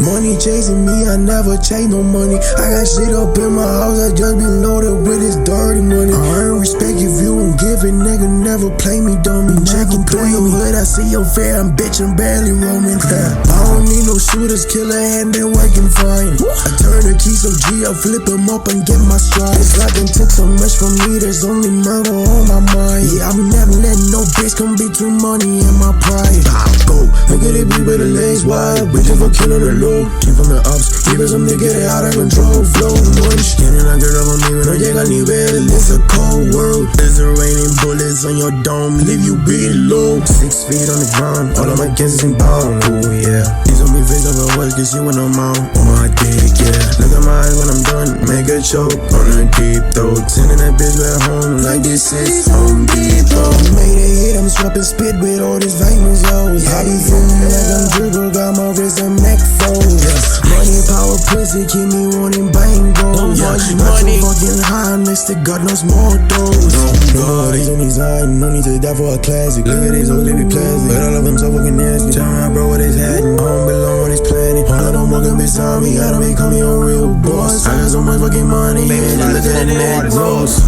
Money chasing me, I never chase no money. I got shit up in my house, I just been loaded with this dirty money. I earn respect if you don't give it, nigga, never play me dummy. Checking through your hood, I see your fare, I'm bitchin' barely roaming. I don't need no shooters, killer hand, they working fine. I turn the keys of G, I flip them up and get my stride. It's like they took so much from me, there's only murder on my mind. Yeah, I'm never letting no bitch come between money and my pride. Go, look at it be with the legs wide, bitches for killing the low. Came from the ops, even some nigga get it out of control. Flow, munch, tienen la guerra conmigo, no llega nivel. It's a cold world, there's a raining bullets on your dome, leave you below. 6 feet on the ground, all of my guesses in bound. Oh yeah, these on me face of a watch, cause you when I'm on my dick, yeah. Look at my eyes when I'm done, make a choke on a deep throat. Sending that bitch back home like this is Home Depot. Made a hit, I'm swapping spit with all these famous hoes. I be feeling like I'm dribble, got my wrist and neck froze. Money, power, pussy, keep me wanting bango. Money, fucking high, next to God knows more dose. God, these on these high, no need to die for a classic. Look at these hoes, they be plastic, but all of them so fucking nasty. Tell my bro what is happening, I don't belong on this planet. All of them walking beside me, gotta become your real boss. I got so much fucking money, man, look at that net gross.